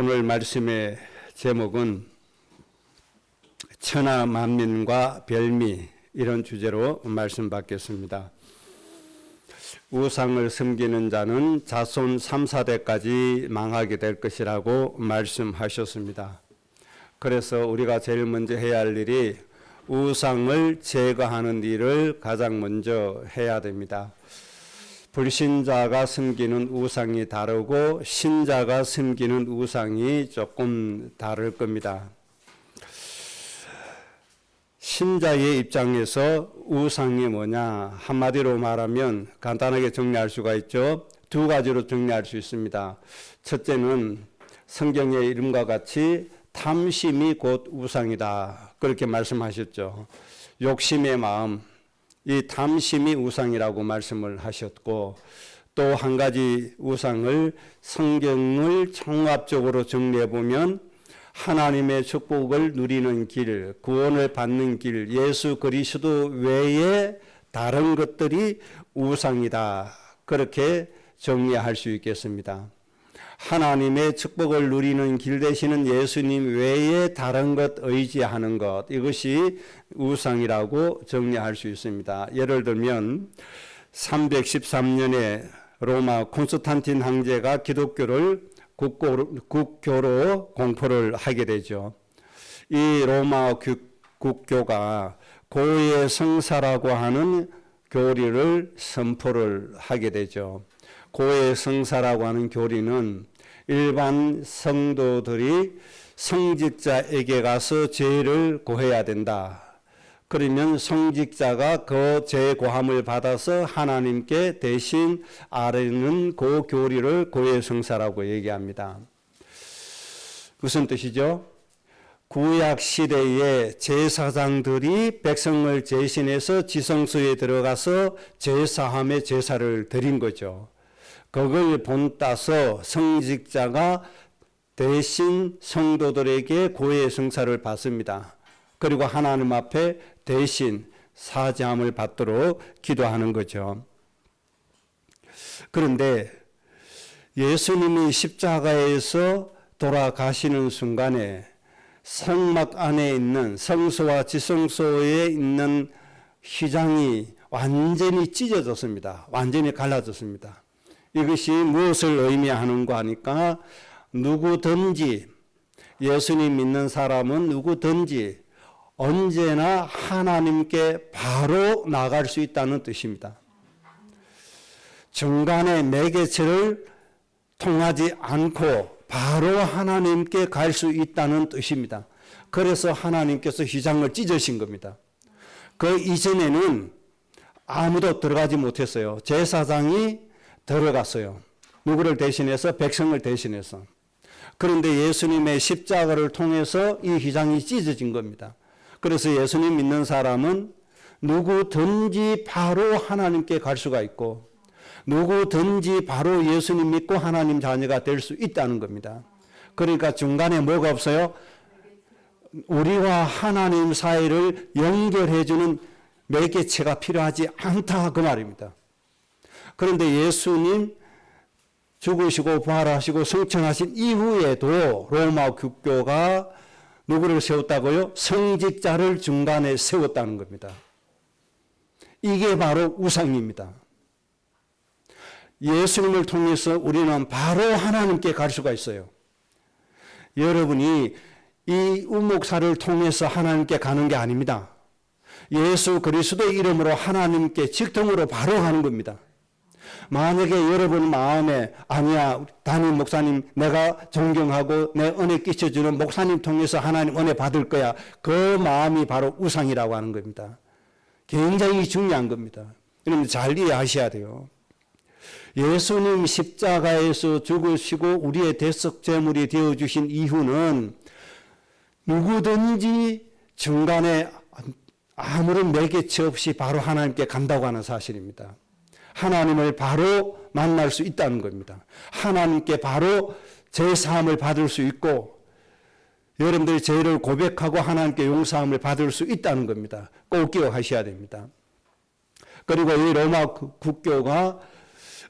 오늘 말씀의 제목은 천하 만민과 별미 이런 주제로 말씀 받겠습니다. 우상을 섬기는 자는 자손 3, 4대까지 망하게 될 것이라고 말씀하셨습니다. 그래서 우리가 제일 먼저 해야 할 일이 우상을 제거하는 일을 가장 먼저 해야 됩니다. 불신자가 섬기는 우상이 다르고 신자가 섬기는 우상이 조금 다를 겁니다. 신자의 입장에서 우상이 뭐냐? 한마디로 말하면 간단하게 정리할 수가 있죠. 두 가지로 정리할 수 있습니다. 첫째는 성경의 이름과 같이 탐심이 곧 우상이다. 그렇게 말씀하셨죠. 욕심의 마음, 이 탐심이 우상이라고 말씀을 하셨고, 또 한 가지 우상을 성경을 종합적으로 정리해 보면 하나님의 축복을 누리는 길, 구원을 받는 길, 예수 그리스도 외에 다른 것들이 우상이다. 그렇게 정리할 수 있겠습니다. 하나님의 축복을 누리는 길 되시는 예수님 외에 다른 것 의지하는 것, 이것이 우상이라고 정리할 수 있습니다. 예를 들면 313년에 로마 콘스탄틴 황제가 기독교를 국교로 공포를 하게 되죠. 이 로마 국교가 고의 성사라고 하는 교리를 선포를 하게 되죠. 고의 성사라고 하는 교리는 일반 성도들이 성직자에게 가서 죄를 고해야 된다. 그러면 성직자가 그 죄 고함을 받아서 하나님께 대신 아뢰는 그 교리를 고의 성사라고 얘기합니다. 무슨 뜻이죠? 구약 시대에 제사장들이 백성을 대신해서 지성소에 들어가서 제사함의 제사를 드린 거죠. 그걸 본따서 성직자가 대신 성도들에게 고의 성사를 받습니다. 그리고 하나님 앞에 대신 사죄함을 받도록 기도하는 거죠. 그런데 예수님이 십자가에서 돌아가시는 순간에 성막 안에 있는 성소와 지성소에 있는 휘장이 완전히 찢어졌습니다. 완전히 갈라졌습니다. 이것이 무엇을 의미하는가 하니까 누구든지 예수님 믿는 사람은 누구든지 언제나 하나님께 바로 나갈 수 있다는 뜻입니다. 중간에 매개체를 통하지 않고 바로 하나님께 갈 수 있다는 뜻입니다. 그래서 하나님께서 휘장을 찢으신 겁니다. 그 이전에는 아무도 들어가지 못했어요. 제사장이 들어갔어요. 누구를 대신해서? 백성을 대신해서. 그런데 예수님의 십자가를 통해서 이 휘장이 찢어진 겁니다. 그래서 예수님 믿는 사람은 누구든지 바로 하나님께 갈 수가 있고 누구든지 바로 예수님 믿고 하나님 자녀가 될 수 있다는 겁니다. 그러니까 중간에 뭐가 없어요? 우리와 하나님 사이를 연결해주는 매개체가 필요하지 않다 그 말입니다. 그런데 예수님 죽으시고 부활하시고 승천하신 이후에도 로마 국교가 누구를 세웠다고요? 성직자를 중간에 세웠다는 겁니다. 이게 바로 우상입니다. 예수님을 통해서 우리는 바로 하나님께 갈 수가 있어요. 여러분이 이 우목사를 통해서 하나님께 가는 게 아닙니다. 예수 그리스도의 이름으로 하나님께 직통으로 바로 가는 겁니다. 만약에 여러분 마음에 아니야 담임 목사님 내가 존경하고 내 은혜 끼쳐주는 목사님 통해서 하나님 은혜 받을 거야. 그 마음이 바로 우상이라고 하는 겁니다. 굉장히 중요한 겁니다. 여러분 잘 이해하셔야 돼요. 예수님 십자가에서 죽으시고 우리의 대속제물이 되어주신 이유는 누구든지 중간에 아무런 매개체 없이 바로 하나님께 간다고 하는 사실입니다. 하나님을 바로 만날 수 있다는 겁니다. 하나님께 바로 제사함을 받을 수 있고 여러분들이 죄를 고백하고 하나님께 용서함을 받을 수 있다는 겁니다. 꼭 기억하셔야 됩니다. 그리고 이 로마 국교가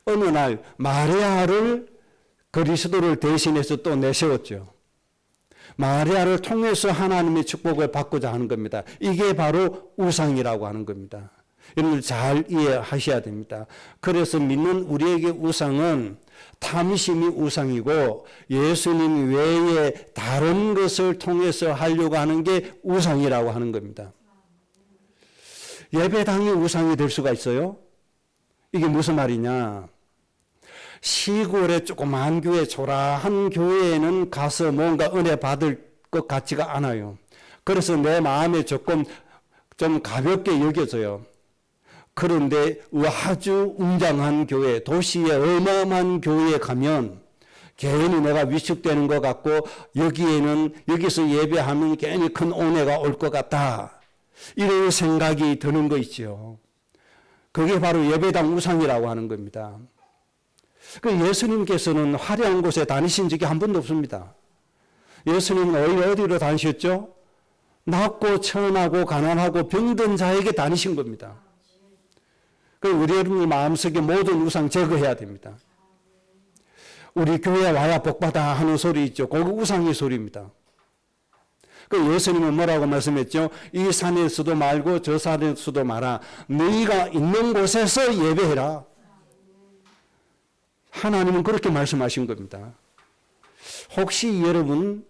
어느 날 마리아를 그리스도를 대신해서 또 내세웠죠. 마리아를 통해서 하나님의 축복을 받고자 하는 겁니다. 이게 바로 우상이라고 하는 겁니다. 여러분들 잘 이해하셔야 됩니다. 그래서 믿는 우리에게 우상은 탐심이 우상이고 예수님 외에 다른 것을 통해서 하려고 하는 게 우상이라고 하는 겁니다. 예배당이 우상이 될 수가 있어요? 이게 무슨 말이냐? 시골의 조그만 교회, 초라한 교회에는 가서 뭔가 은혜 받을 것 같지가 않아요. 그래서 내 마음에 조금 좀 가볍게 여겨져요. 그런데 아주 웅장한 교회, 도시의 어마어마한 교회에 가면 괜히 내가 위축되는 것 같고 여기서 예배하면 괜히 큰 은혜가 올 것 같다. 이런 생각이 드는 거 있죠. 그게 바로 예배당 우상이라고 하는 겁니다. 예수님께서는 화려한 곳에 다니신 적이 한 번도 없습니다. 예수님은 어디로 다니셨죠? 낮고 천하고 가난하고 병든 자에게 다니신 겁니다. 우리 여러분의 마음속에 모든 우상 제거해야 됩니다. 우리 교회에 와야 복받아 하는 소리 있죠. 그거 우상의 소리입니다. 예수님은 뭐라고 말씀했죠? 이 산에서도 말고 저 산에서도 마라. 너희가 있는 곳에서 예배해라. 하나님은 그렇게 말씀하신 겁니다. 혹시 여러분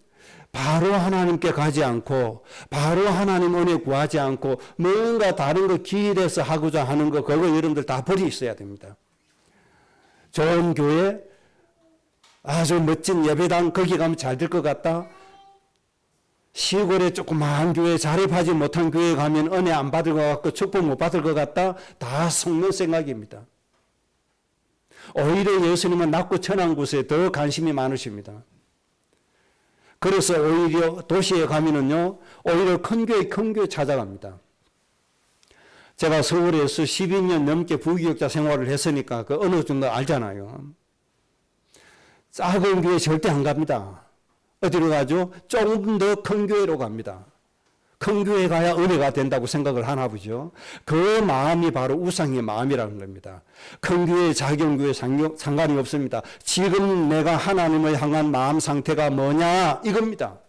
바로 하나님께 가지 않고 바로 하나님 은혜 구하지 않고 뭔가 다른 거 길에서 하고자 하는 거 그거 여러분들 다 버리 있어야 됩니다. 좋은 교회, 아주 멋진 예배당 거기 가면 잘 될 것 같다. 시골에 조그마한 교회, 자립하지 못한 교회에 가면 은혜 안 받을 것 같고 축복 못 받을 것 같다. 다 속는 생각입니다. 오히려 예수님은 낮고 천한 곳에 더 관심이 많으십니다. 그래서 오히려 도시에 가면은요, 오히려 큰 교회 찾아갑니다. 제가 서울에서 12년 넘게 부교육자 생활을 했으니까 그 어느 정도 알잖아요. 작은 교회 절대 안 갑니다. 어디로 가죠? 조금 더 큰 교회로 갑니다. 큰 교회 가야 은혜가 된다고 생각을 하나 보죠. 그 마음이 바로 우상의 마음이라는 겁니다. 큰 교회, 작은 교회 상관이 없습니다. 지금 내가 하나님을 향한 마음 상태가 뭐냐 이겁니다.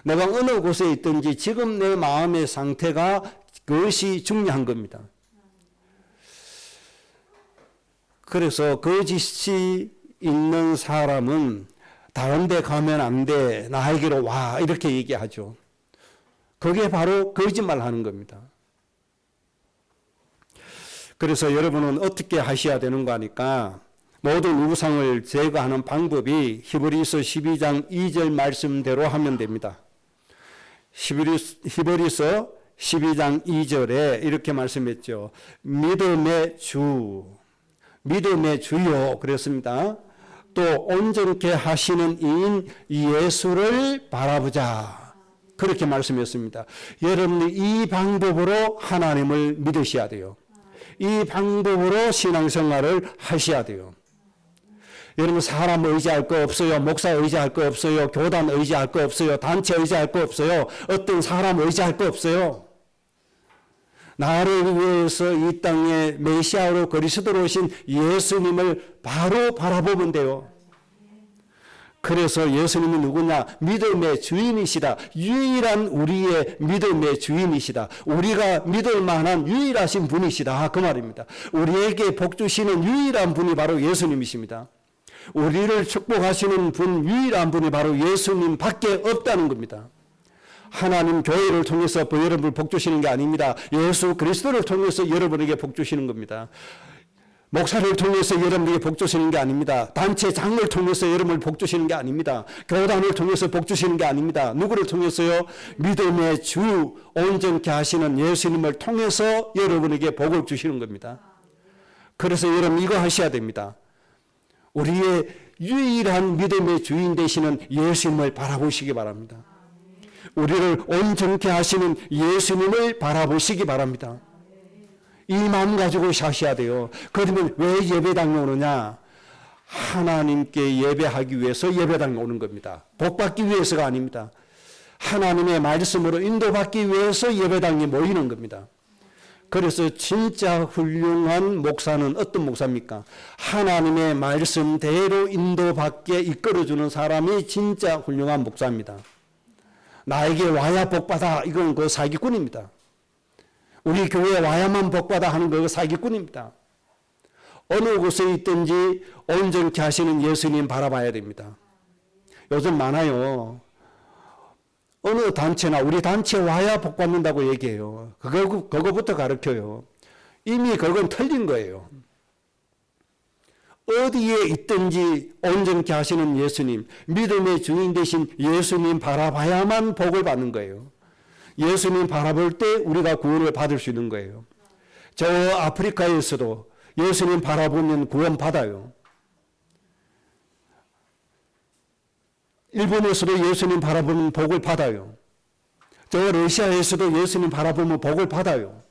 내가 어느 곳에 있든지 지금 내 마음의 상태가 그것이 중요한 겁니다. 그래서 거짓이 있는 사람은 다른 데 가면 안 돼. 나에게로 와. 이렇게 얘기하죠. 그게 바로 거짓말 하는 겁니다. 그래서 여러분은 어떻게 하셔야 되는가 하니까 모든 우상을 제거하는 방법이 히브리서 12장 2절 말씀대로 하면 됩니다. 히브리서 12장 2절에 이렇게 말씀했죠. 믿음의 주요 그랬습니다. 또 온전케 하시는 이인 예수를 바라보자. 그렇게 말씀했습니다. 여러분이 이 방법으로 하나님을 믿으셔야 돼요. 이 방법으로 신앙생활을 하셔야 돼요. 여러분 사람 의지할 거 없어요. 목사 의지할 거 없어요. 교단 의지할 거 없어요. 단체 의지할 거 없어요. 어떤 사람 의지할 거 없어요. 나를 위해서 이 땅에 메시아로 그리스도로 오신 예수님을 바로 바라보면 돼요. 그래서 예수님이 누구냐? 믿음의 주인이시다. 유일한 우리의 믿음의 주인이시다. 우리가 믿을 만한 유일하신 분이시다. 그 말입니다. 우리에게 복 주시는 유일한 분이 바로 예수님이십니다. 우리를 축복하시는 분, 유일한 분이 바로 예수님 밖에 없다는 겁니다. 하나님 교회를 통해서 여러분을 복 주시는 게 아닙니다. 예수 그리스도를 통해서 여러분에게 복 주시는 겁니다. 목사를 통해서 여러분에게 복 주시는 게 아닙니다. 단체 장을 통해서 여러분을 복 주시는 게 아닙니다. 교단을 통해서 복 주시는 게 아닙니다. 누구를 통해서요? 믿음의 주 온전케 하시는 예수님을 통해서 여러분에게 복을 주시는 겁니다. 그래서 여러분 이거 하셔야 됩니다. 우리의 유일한 믿음의 주인 되시는 예수님을 바라보시기 바랍니다. 우리를 온전케 하시는 예수님을 바라보시기 바랍니다. 이 마음 가지고 사셔야 돼요. 그러면 왜 예배당에 오느냐? 하나님께 예배하기 위해서 예배당에 오는 겁니다. 복받기 위해서가 아닙니다. 하나님의 말씀으로 인도받기 위해서 예배당에 모이는 겁니다. 그래서 진짜 훌륭한 목사는 어떤 목사입니까? 하나님의 말씀대로 인도받게 이끌어주는 사람이 진짜 훌륭한 목사입니다. 나에게 와야 복받아, 이건 그 사기꾼입니다. 우리 교회에 와야만 복받아 하는 거 사기꾼입니다. 어느 곳에 있든지 온전케 하시는 예수님 바라봐야 됩니다. 요즘 많아요. 어느 단체나 우리 단체 와야 복 받는다고 얘기해요. 그거부터 가르쳐요. 이미 그건 틀린 거예요. 어디에 있든지 온전케 하시는 예수님, 믿음의 주인 되신 예수님 바라봐야만 복을 받는 거예요. 예수님 바라볼 때 우리가 구원을 받을 수 있는 거예요. 저 아프리카에서도 예수님 바라보면 구원 받아요. 일본에서도 예수님 바라보면 복을 받아요. 저 러시아에서도 예수님 바라보면 복을 받아요.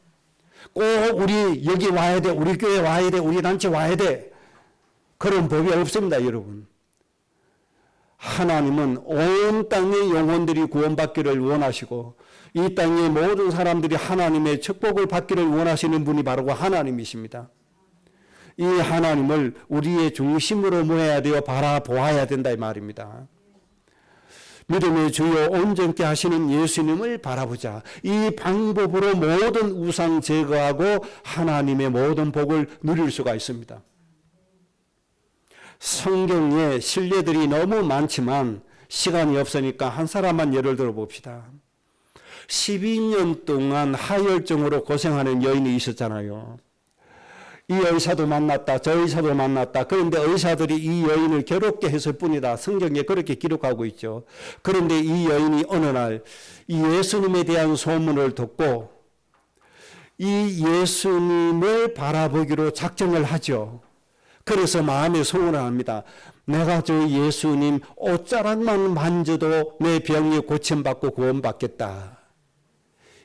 꼭 우리 여기 와야 돼, 우리 교회 와야 돼, 우리 단체 와야 돼. 그런 법이 없습니다, 여러분. 하나님은 온 땅의 영혼들이 구원받기를 원하시고 이 땅의 모든 사람들이 하나님의 축복을 받기를 원하시는 분이 바로 하나님이십니다. 이 하나님을 우리의 중심으로 모아야 되어 바라보아야 된다 이 말입니다. 믿음의 주요 온전케 하시는 예수님을 바라보자. 이 방법으로 모든 우상 제거하고 하나님의 모든 복을 누릴 수가 있습니다. 성경에 신뢰들이 너무 많지만 시간이 없으니까 한 사람만 예를 들어 봅시다. 12년 동안 하혈증으로 고생하는 여인이 있었잖아요. 이 의사도 만났다, 저 의사도 만났다. 그런데 의사들이 이 여인을 괴롭게 했을 뿐이다. 성경에 그렇게 기록하고 있죠. 그런데 이 여인이 어느 날 이 예수님에 대한 소문을 듣고 이 예수님을 바라보기로 작정을 하죠. 그래서 마음에 소원을 합니다. 내가 저 예수님 옷자락만 만져도 내 병이 고침받고 구원받겠다.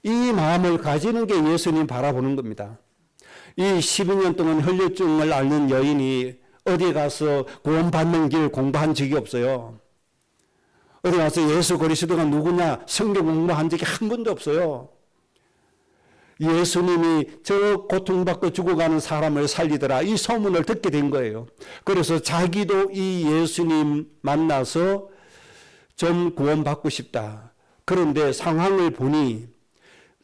이 마음을 가지는 게 예수님 바라보는 겁니다. 이 12년 동안 혈류증을 앓는 여인이 어디 가서 구원받는 길 공부한 적이 없어요. 어디 가서 예수 그리스도가 누구냐 성경 공부한 적이 한 번도 없어요. 예수님이 저 고통받고 죽어가는 사람을 살리더라 이 소문을 듣게 된 거예요. 그래서 자기도 이 예수님 만나서 좀 구원받고 싶다. 그런데 상황을 보니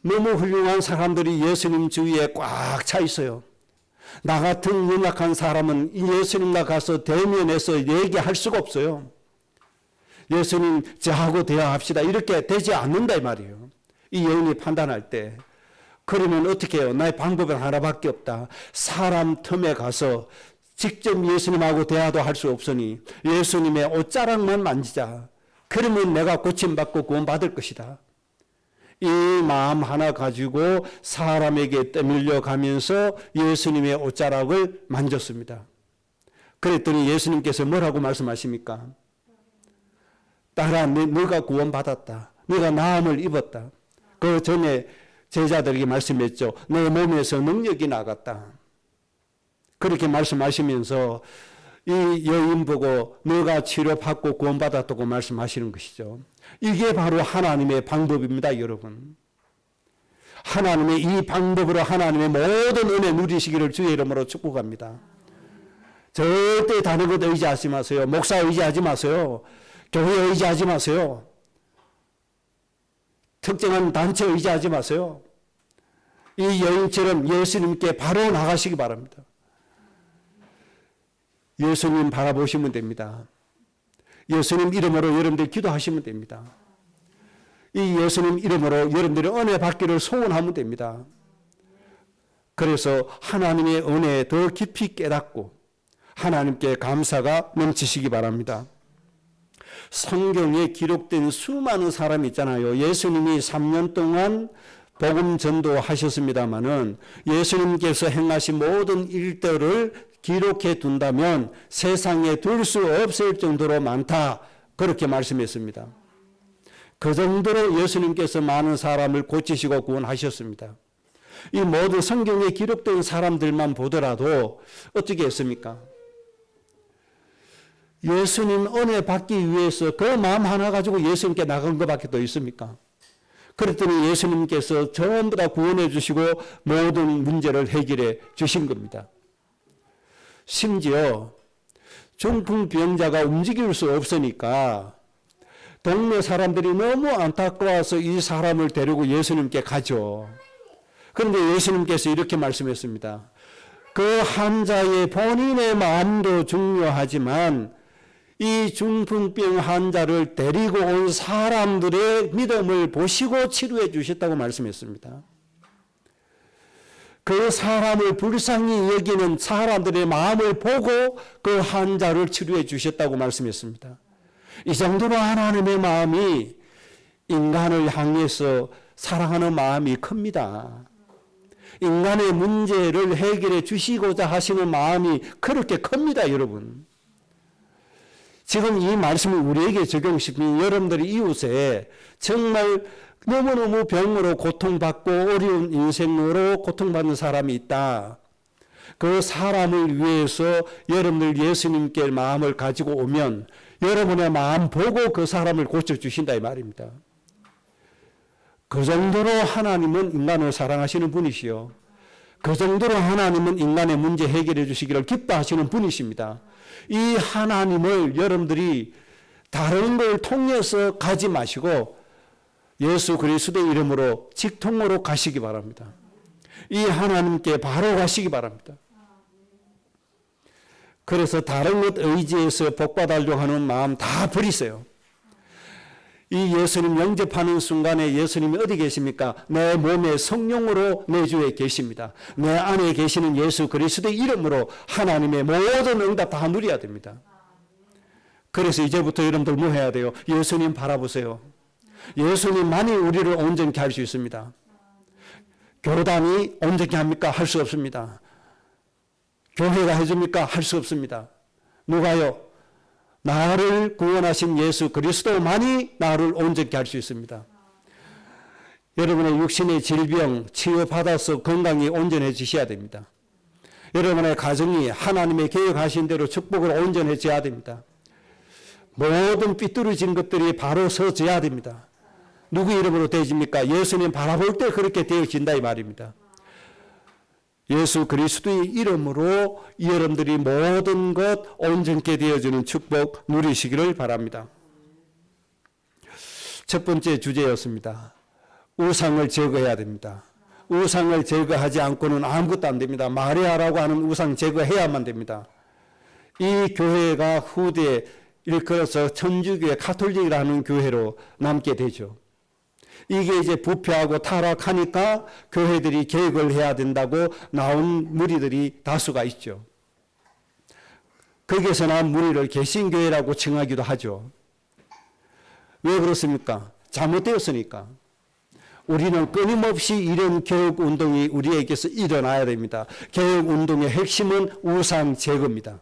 너무 훌륭한 사람들이 예수님 주위에 꽉 차 있어요. 나 같은 연약한 사람은 이 예수님과 가서 대면해서 얘기할 수가 없어요. 예수님 저하고 대화합시다. 이렇게 되지 않는다 이 말이에요. 이 여인이 판단할 때. 그러면 어떻게 해요? 나의 방법은 하나밖에 없다. 사람 틈에 가서 직접 예수님하고 대화도 할 수 없으니 예수님의 옷자락만 만지자. 그러면 내가 고침받고 구원받을 것이다. 이 마음 하나 가지고 사람에게 떠밀려 가면서 예수님의 옷자락을 만졌습니다. 그랬더니 예수님께서 뭐라고 말씀하십니까? 딸아, 너가 구원받았다. 네가 나음을 입었다. 그 전에 제자들에게 말씀했죠. 내 몸에서 능력이 나갔다. 그렇게 말씀하시면서 이 여인 보고 너가 치료받고 구원받았다고 말씀하시는 것이죠. 이게 바로 하나님의 방법입니다, 여러분. 하나님의 이 방법으로 하나님의 모든 은혜 누리시기를 주의 이름으로 축복합니다. 절대 다른 것 의지하지 마세요. 목사 의지하지 마세요. 교회 의지하지 마세요. 특정한 단체 의지하지 마세요. 이 여인처럼 예수님께 바로 나가시기 바랍니다. 예수님 바라보시면 됩니다. 예수님 이름으로 여러분들 기도하시면 됩니다. 이 예수님 이름으로 여러분들이 은혜 받기를 소원하면 됩니다. 그래서 하나님의 은혜에 더 깊이 깨닫고 하나님께 감사가 넘치시기 바랍니다. 성경에 기록된 수많은 사람이 있잖아요. 예수님이 3년 동안 복음 전도하셨습니다마는 예수님께서 행하신 모든 일들을 기록해 둔다면 세상에 둘 수 없을 정도로 많다. 그렇게 말씀했습니다. 그 정도로 예수님께서 많은 사람을 고치시고 구원하셨습니다. 이 모든 성경에 기록된 사람들만 보더라도 어떻게 했습니까? 예수님 은혜 받기 위해서 그 마음 하나 가지고 예수님께 나간 것밖에 더 있습니까? 그랬더니 예수님께서 전부 다 구원해 주시고 모든 문제를 해결해 주신 겁니다. 심지어 중풍병자가 움직일 수 없으니까 동네 사람들이 너무 안타까워서 이 사람을 데리고 예수님께 가죠. 그런데 예수님께서 이렇게 말씀했습니다. 그 환자의 본인의 마음도 중요하지만 이 중풍병 환자를 데리고 온 사람들의 믿음을 보시고 치료해 주셨다고 말씀했습니다. 그 사람을 불쌍히 여기는 사람들의 마음을 보고 그 환자를 치료해 주셨다고 말씀했습니다. 이 정도로 하나님의 마음이 인간을 향해서 사랑하는 마음이 큽니다. 인간의 문제를 해결해 주시고자 하시는 마음이 그렇게 큽니다, 여러분. 지금 이 말씀을 우리에게 적용시키면 여러분들이 이웃에 정말 너무너무 병으로 고통받고 어려운 인생으로 고통받는 사람이 있다. 그 사람을 위해서 여러분들 예수님께 마음을 가지고 오면 여러분의 마음 보고 그 사람을 고쳐주신다 이 말입니다. 그 정도로 하나님은 인간을 사랑하시는 분이시요. 그 정도로 하나님은 인간의 문제 해결해 주시기를 기뻐하시는 분이십니다. 이 하나님을 여러분들이 다른 걸 통해서 가지 마시고 예수 그리스도의 이름으로 직통으로 가시기 바랍니다. 이 하나님께 바로 가시기 바랍니다. 그래서 다른 것 의지해서 복받으려고 하는 마음 다 버리세요. 이 예수님 영접하는 순간에 예수님이 어디 계십니까? 내 몸에 성령으로 내 주에 계십니다. 내 안에 계시는 예수 그리스도의 이름으로 하나님의 모든 응답 다 누려야 됩니다. 그래서 이제부터 여러분들 뭐 해야 돼요? 예수님 바라보세요. 예수님만이 우리를 온전케 할 수 있습니다. 교단이 온전케 합니까? 할 수 없습니다. 교회가 해줍니까? 할 수 없습니다. 누가요? 나를 구원하신 예수 그리스도만이 나를 온전케 할 수 있습니다. 여러분의 육신의 질병 치유받아서 건강이 온전해지셔야 됩니다. 여러분의 가정이 하나님의 계획하신 대로 축복을 온전해져야 됩니다. 모든 삐뚤어진 것들이 바로 서져야 됩니다. 누구 이름으로 되어집니까? 예수님 바라볼 때 그렇게 되어진다 이 말입니다. 예수 그리스도의 이름으로 여러분들이 모든 것 온전케 되어지는 축복 누리시기를 바랍니다. 첫 번째 주제였습니다. 우상을 제거해야 됩니다. 우상을 제거하지 않고는 아무것도 안 됩니다. 마리아라고 하는 우상 제거해야만 됩니다. 이 교회가 후대에 일컬어서 천주교회 가톨릭이라는 교회로 남게 되죠. 이게 이제 부패하고 타락하니까 교회들이 개혁을 해야 된다고 나온 무리들이 다수가 있죠. 거기에서 나온 무리를 개신교회라고 칭하기도 하죠. 왜 그렇습니까? 잘못되었으니까. 우리는 끊임없이 이런 개혁운동이 우리에게서 일어나야 됩니다. 개혁운동의 핵심은 우상 제거입니다.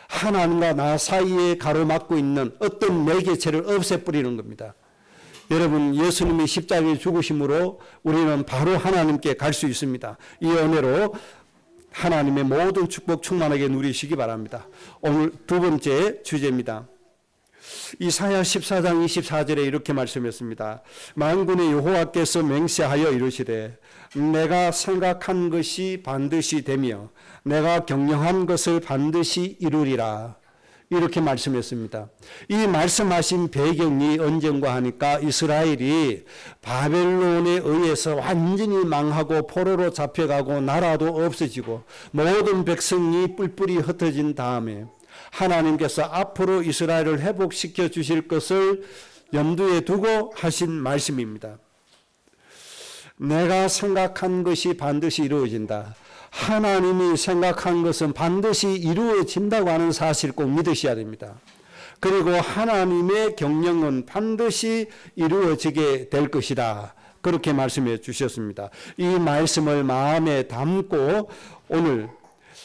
하나님과 나 사이에 가로막고 있는 어떤 매개체를 없애버리는 겁니다. 여러분 예수님이 십자가에 죽으심으로 우리는 바로 하나님께 갈 수 있습니다. 이 은혜로 하나님의 모든 축복 충만하게 누리시기 바랍니다. 오늘 두 번째 주제입니다. 이사야 14장 24절에 이렇게 말씀했습니다. 만군의 여호와께서 맹세하여 이르시되 내가 생각한 것이 반드시 되며 내가 경영한 것을 반드시 이루리라. 이렇게 말씀했습니다. 이 말씀하신 배경이 언젠가 하니까 이스라엘이 바벨론에 의해서 완전히 망하고 포로로 잡혀가고 나라도 없어지고 모든 백성이 뿔뿔이 흩어진 다음에 하나님께서 앞으로 이스라엘을 회복시켜 주실 것을 염두에 두고 하신 말씀입니다. 내가 생각한 것이 반드시 이루어진다. 하나님이 생각한 것은 반드시 이루어진다고 하는 사실 꼭 믿으셔야 됩니다. 그리고 하나님의 경영은 반드시 이루어지게 될 것이다. 그렇게 말씀해 주셨습니다. 이 말씀을 마음에 담고 오늘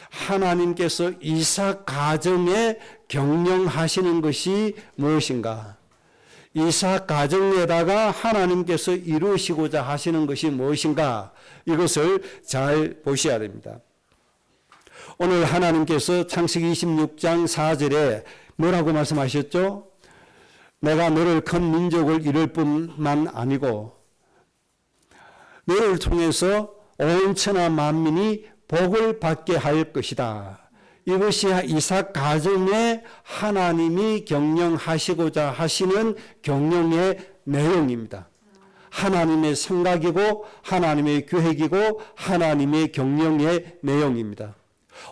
하나님께서 이삭 가정에 경영하시는 것이 무엇인가? 이삭 가정에다가 하나님께서 이루시고자 하시는 것이 무엇인가? 이것을 잘 보셔야 됩니다. 오늘 하나님께서 창세기 26장 4절에 뭐라고 말씀하셨죠? 내가 너를 큰 민족을 이룰 뿐만 아니고 너를 통해서 온 천하 만민이 복을 받게 할 것이다. 이것이 이삭 가정에 하나님이 경영하시고자 하시는 경영의 내용입니다. 하나님의 생각이고 하나님의 계획이고 하나님의 경영의 내용입니다.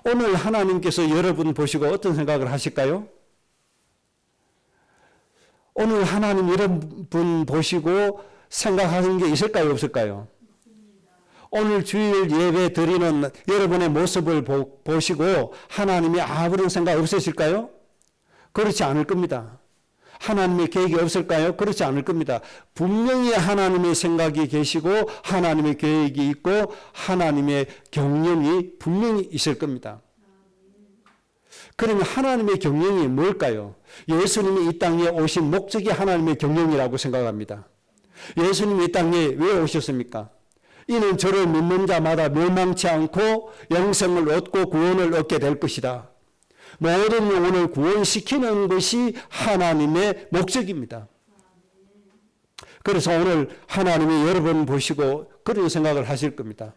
오늘 하나님께서 여러분 보시고 어떤 생각을 하실까요? 오늘 하나님 여러분 보시고 생각하는 게 있을까요? 없을까요? 오늘 주일 예배 드리는 여러분의 모습을 보시고 하나님이 아무런 생각 없으실까요? 그렇지 않을 겁니다. 하나님의 계획이 없을까요? 그렇지 않을 겁니다. 분명히 하나님의 생각이 계시고 하나님의 계획이 있고 하나님의 경영이 분명히 있을 겁니다. 그러면 하나님의 경영이 뭘까요? 예수님이 이 땅에 오신 목적이 하나님의 경영이라고 생각합니다. 예수님이 이 땅에 왜 오셨습니까? 이는 저를 믿는 자마다 멸망치 않고 영생을 얻고 구원을 얻게 될 것이다. 모든 영혼을 구원시키는 것이 하나님의 목적입니다. 그래서 오늘 하나님이 여러분 보시고 그런 생각을 하실 겁니다.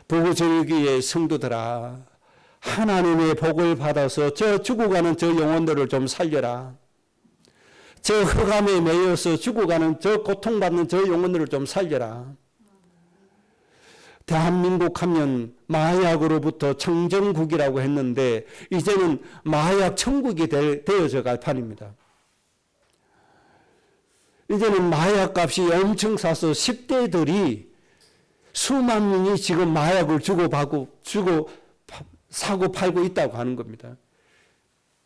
부부절기의 성도들아, 하나님의 복을 받아서 저 죽어가는 저 영혼들을 좀 살려라. 저 흑암에 매여서 죽어가는 저 고통받는 저 영혼들을 좀 살려라. 대한민국 하면 마약으로부터 청정국이라고 했는데 이제는 마약 천국이 되어져 갈 판입니다. 이제는 마약 값이 엄청 싸서 10대들이 수만 명이 지금 마약을 사고 팔고 있다고 하는 겁니다.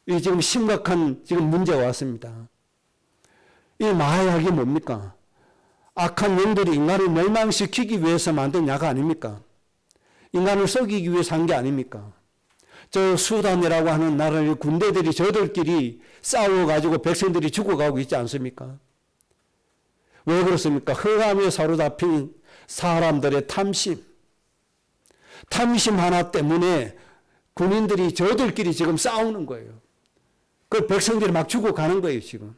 이 지금 심각한 지금 문제가 왔습니다. 이 마약이 뭡니까? 악한 영들이 인간을 멸망시키기 위해서 만든 약 아닙니까? 인간을 속이기 위해서 한 게 아닙니까? 저 수단이라고 하는 나라의 군대들이 저들끼리 싸워가지고 백성들이 죽어가고 있지 않습니까? 왜 그렇습니까? 흑암에 사로잡힌 사람들의 탐심 하나 때문에 군인들이 저들끼리 지금 싸우는 거예요. 그 백성들이 막 죽어가는 거예요, 지금.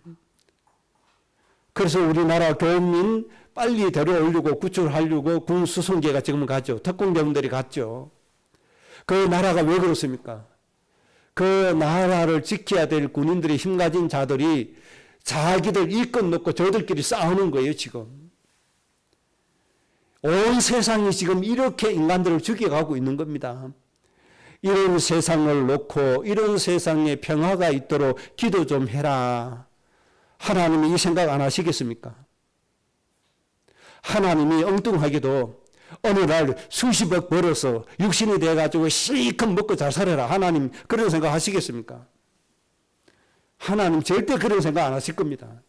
그래서 우리나라 교민 빨리 데려오려고 구출하려고 군 수송기가 지금 갔죠. 특공대원들이 갔죠. 그 나라가 왜 그렇습니까? 그 나라를 지켜야 될 군인들이 힘가진 자들이 자기들 일꾼 놓고 저들끼리 싸우는 거예요, 지금. 온 세상이 지금 이렇게 인간들을 죽여가고 있는 겁니다. 이런 세상을 놓고 이런 세상에 평화가 있도록 기도 좀 해라. 하나님이 이 생각 안 하시겠습니까? 하나님이 엉뚱하게도 어느 날 수십억 벌어서 육신이 돼가지고 실컷 먹고 잘 살아라. 하나님 그런 생각 하시겠습니까? 하나님 절대 그런 생각 안 하실 겁니다.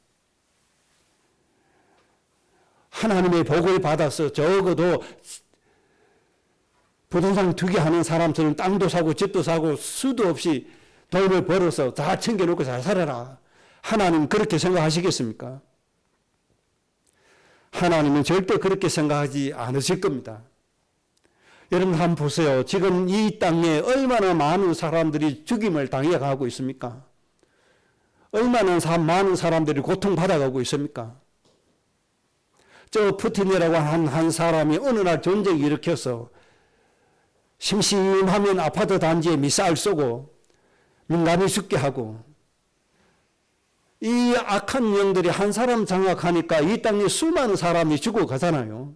하나님의 복을 받아서 적어도 부동산 투기하는 사람처럼 땅도 사고 집도 사고 수도 없이 돈을 벌어서 다 챙겨놓고 잘 살아라. 하나님 그렇게 생각하시겠습니까? 하나님은 절대 그렇게 생각하지 않으실 겁니다. 여러분 한번 보세요. 지금 이 땅에 얼마나 많은 사람들이 죽임을 당해가고 있습니까? 얼마나 많은 사람들이 고통받아가고 있습니까? 저 푸틴이라고 한 사람이 어느 날 전쟁 일으켜서 심심하면 아파트 단지에 미사일 쏘고 민간인 죽게 하고 이 악한 영들이 한 사람 장악하니까 이 땅에 수많은 사람이 죽어가잖아요.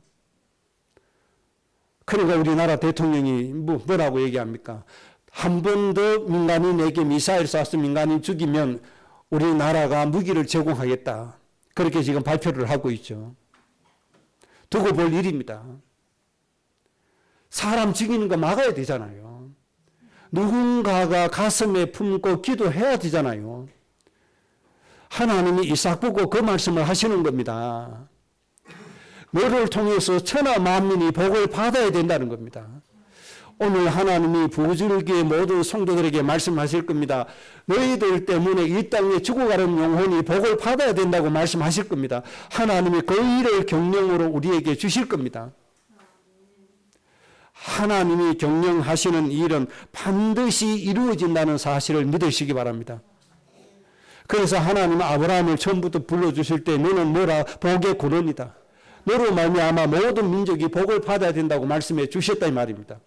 그러니까 우리나라 대통령이 뭐라고 얘기합니까? 한 번 더 민간인에게 미사일 쏴서 민간인 죽이면 우리나라가 무기를 제공하겠다. 그렇게 지금 발표를 하고 있죠. 두고 볼 일입니다. 사람 죽이는 거 막아야 되잖아요. 누군가가 가슴에 품고 기도해야 되잖아요. 하나님이 이삭 보고 그 말씀을 하시는 겁니다. 너를 통해서 천하 만민이 복을 받아야 된다는 겁니다. 오늘 하나님이 부부절기의 모든 성도들에게 말씀하실 겁니다. 너희들 때문에 이 땅에 죽어가는 영혼이 복을 받아야 된다고 말씀하실 겁니다. 하나님이 그 일을 경영으로 우리에게 주실 겁니다. 하나님이 경영하시는 일은 반드시 이루어진다는 사실을 믿으시기 바랍니다. 그래서 하나님은 아브라함을 처음부터 불러주실 때 너는 뭐라? 복의 근원이다. 너로 말미암아 모든 민족이 복을 받아야 된다고 말씀해 주셨다 이 말입니다.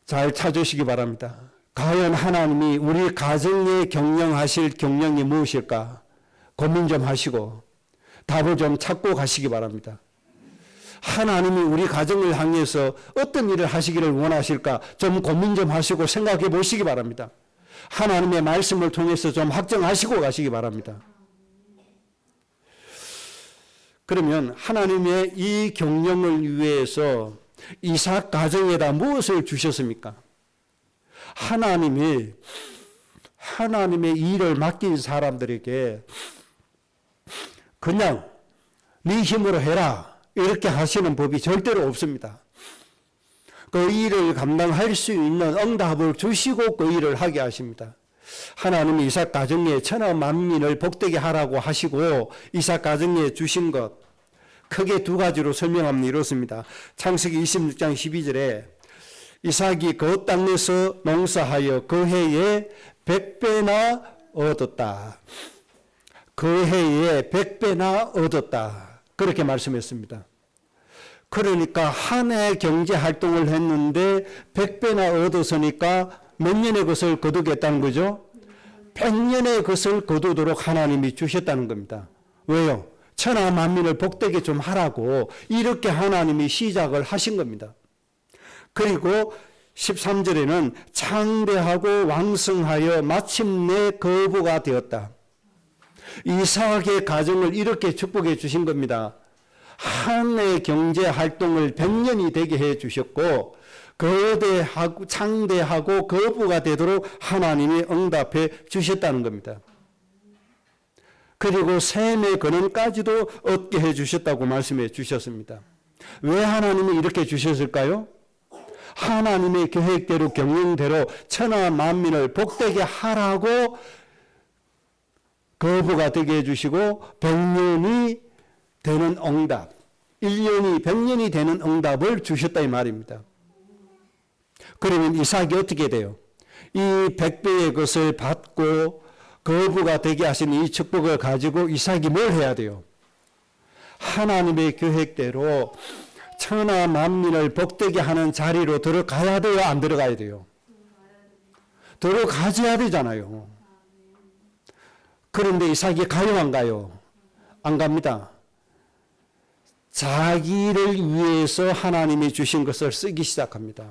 잘 찾으시기 바랍니다. 과연 하나님이 우리 가정에 경영하실 경영이 무엇일까? 고민 좀 하시고 답을 좀 찾고 가시기 바랍니다. 하나님이 우리 가정을 향해서 어떤 일을 하시기를 원하실까? 좀 고민 좀 하시고 생각해 보시기 바랍니다. 하나님의 말씀을 통해서 좀 확정하시고 가시기 바랍니다. 그러면 하나님의 이 경영을 위해서 이삭 가정에다 무엇을 주셨습니까? 하나님의 일을 맡긴 사람들에게 그냥 네 힘으로 해라 이렇게 하시는 법이 절대로 없습니다. 그 일을 감당할 수 있는 응답을 주시고 그 일을 하게 하십니다. 하나님이 이삭 가정에 천하 만민을 복되게 하라고 하시고 이삭 가정에 주신 것 크게 두 가지로 설명하면 이렇습니다. 창세기 26장 12절에 이삭이 그 땅에서 농사하여 그 해에 100배나 얻었다. 그 해에 100배나 얻었다. 그렇게 말씀했습니다. 그러니까 한 해 경제 활동을 했는데 100배나 얻었으니까 몇 년의 것을 거두겠다는 거죠? 100년의 것을 거두도록 하나님이 주셨다는 겁니다. 왜요? 천하 만민을 복되게 좀 하라고 이렇게 하나님이 시작을 하신 겁니다. 그리고 13절에는 창대하고 왕성하여 마침내 거부가 되었다. 이삭의 가정을 이렇게 축복해 주신 겁니다. 한 해 경제 활동을 100년이 되게 해 주셨고 거대하고 창대하고 거부가 되도록 하나님이 응답해 주셨다는 겁니다. 그리고 샘의 근원까지도 얻게 해 주셨다고 말씀해 주셨습니다. 왜 하나님이 이렇게 주셨을까요? 하나님의 계획대로 경영대로 천하 만민을 복되게 하라고 거부가 되게 해주시고 100년이 되는 응답, 1년이 100년이 되는 응답을 주셨다 이 말입니다. 그러면 이삭이 어떻게 돼요? 이 100배의 것을 받고 거부가 되게 하신 이 축복을 가지고 이삭이 뭘 해야 돼요? 하나님의 계획대로 천하 만민을 복되게 하는 자리로 들어가야 돼요? 안 들어가야 돼요? 들어가줘야 되잖아요. 그런데 이삭이 가요 안 가요? 안 갑니다. 자기를 위해서 하나님이 주신 것을 쓰기 시작합니다.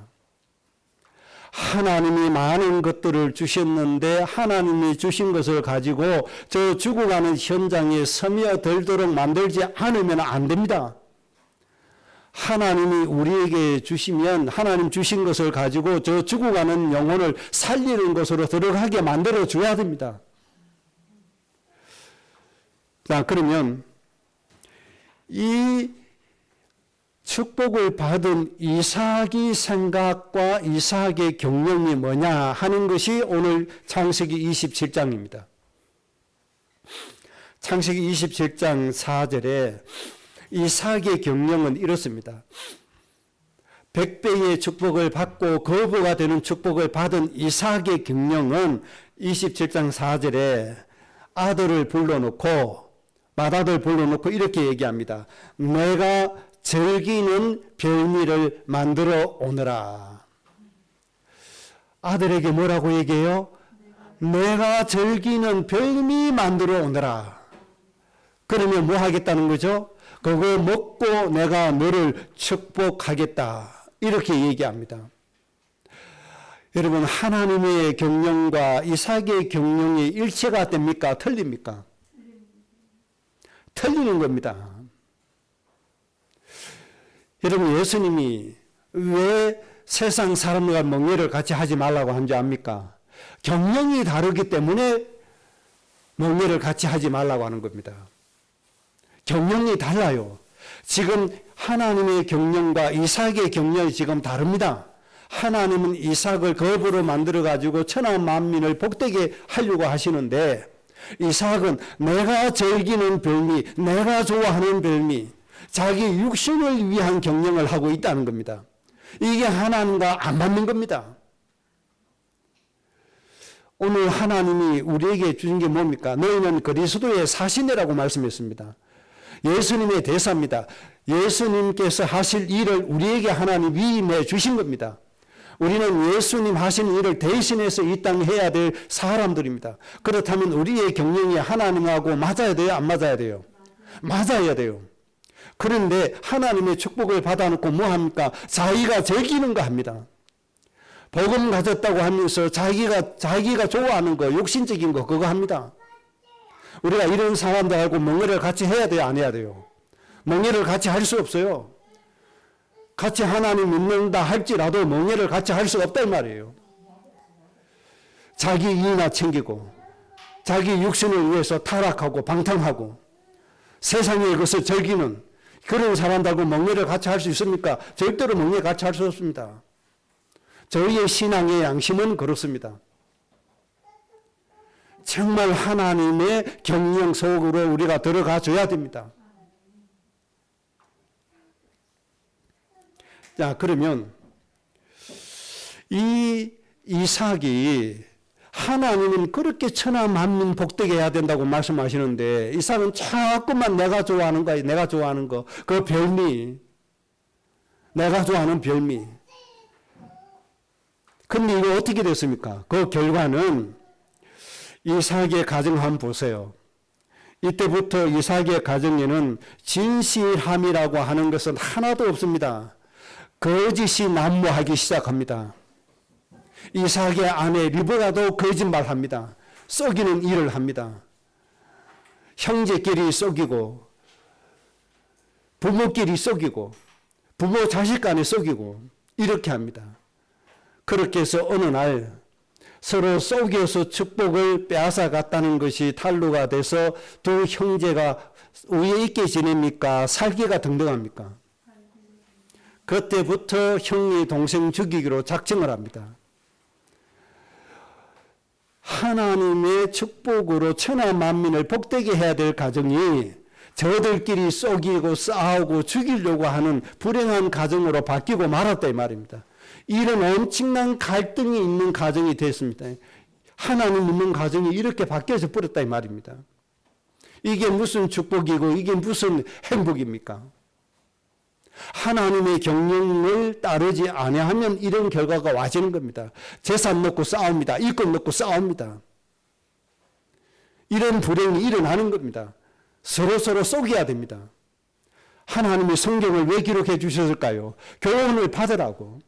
하나님이 많은 것들을 주셨는데 하나님이 주신 것을 가지고 저 죽어가는 현장에 스며들도록 만들지 않으면 안 됩니다. 하나님이 우리에게 주시면 하나님 주신 것을 가지고 저 죽어가는 영혼을 살리는 것으로 들어가게 만들어 줘야 됩니다. 자, 그러면 이 축복을 받은 이삭의 생각과 이삭의 경영이 뭐냐 하는 것이 오늘 창세기 27장입니다. 창세기 27장 4절에 이삭의 경영은 이렇습니다. 100배의 축복을 받고 거부가 되는 축복을 받은 이삭의 경영은 27장 4절에 아들을 불러놓고 맏아들 불러놓고 이렇게 얘기합니다. 내가 즐기는 별미를 만들어 오너라. 아들에게 뭐라고 얘기해요? 내가 즐기는 별미 만들어 오너라. 그러면 뭐 하겠다는 거죠? 그거 먹고 내가 너를 축복하겠다. 이렇게 얘기합니다. 여러분, 하나님의 경영과 이삭의 경영이 일치가 됩니까? 틀립니까? 틀리는 겁니다. 여러분, 예수님이 왜 세상 사람과 멍에를 같이 하지 말라고 한 줄 압니까? 경영이 다르기 때문에 멍에를 같이 하지 말라고 하는 겁니다. 경영이 달라요. 지금 하나님의 경영과 이삭의 경영이 지금 다릅니다. 하나님은 이삭을 거부로 만들어 가지고 천하 만민을 복되게 하려고 하시는데 이삭은 내가 즐기는 별미, 내가 좋아하는 별미, 자기 육신을 위한 경영을 하고 있다는 겁니다. 이게 하나님과 안 맞는 겁니다. 오늘 하나님이 우리에게 주신 게 뭡니까? 너희는 그리스도의 사신이라고 말씀했습니다. 예수님의 대사입니다. 예수님께서 하실 일을 우리에게 하나님 위임해 주신 겁니다. 우리는 예수님 하신 일을 대신해서 이 땅에 해야 될 사람들입니다. 그렇다면 우리의 경영이 하나님하고 맞아야 돼요? 안 맞아야 돼요? 맞아야 돼요. 그런데 하나님의 축복을 받아놓고 뭐 합니까? 자기가 즐기는 거 합니다. 복음 가졌다고 하면서 자기가 좋아하는 거, 욕심적인 거 그거 합니다. 우리가 이런 사람들하고 멍해를 같이 해야 돼요? 안 해야 돼요? 멍해를 같이 할 수 없어요. 같이 하나님 믿는다 할지라도 멍해를 같이 할 수 없단 말이에요. 자기 이익이나 챙기고 자기 육신을 위해서 타락하고 방탕하고 세상의 것을 즐기는 그런 사람들하고 멍해를 같이 할 수 있습니까? 절대로 멍해 같이 할 수 없습니다. 저희의 신앙의 양심은 그렇습니다. 정말 하나님의 경영 속으로 우리가 들어가 줘야 됩니다. 자, 그러면 이 이삭이 하나님은 그렇게 천하 만민 복되게 해야 된다고 말씀하시는데 이삭은 자꾸만 내가 좋아하는 거, 내가 좋아하는 거, 그 별미, 내가 좋아하는 별미. 근데 이거 어떻게 됐습니까? 그 결과는 이삭의 가정 한번 보세요. 이때부터 이삭의 가정에는 진실함이라고 하는 것은 하나도 없습니다. 거짓이 난무하기 시작합니다. 이삭의 아내 리브가도 거짓말합니다. 속이는 일을 합니다. 형제끼리 속이고 부모끼리 속이고 부모 자식 간에 속이고 이렇게 합니다. 그렇게 해서 어느 날 서로 속여서 축복을 빼앗아 갔다는 것이 탄로가 돼서 두 형제가 위에 있게 지냅니까? 살기가 등등합니까? 그때부터 형이 동생 죽이기로 작정을 합니다. 하나님의 축복으로 천하 만민을 복되게 해야 될 가정이 저들끼리 속이고 싸우고 죽이려고 하는 불행한 가정으로 바뀌고 말았다 이 말입니다. 이런 엄청난 갈등이 있는 가정이 됐습니다. 하나님 믿는 가정이 이렇게 바뀌어져 버렸다 이 말입니다. 이게 무슨 축복이고 이게 무슨 행복입니까? 하나님의 경영을 따르지 아니하면 이런 결과가 와지는 겁니다. 재산 놓고 싸웁니다. 일꾼 놓고 싸웁니다. 이런 불행이 일어나는 겁니다. 서로 속여야 됩니다. 하나님의 성경을 왜 기록해 주셨을까요? 교훈을 받으라고.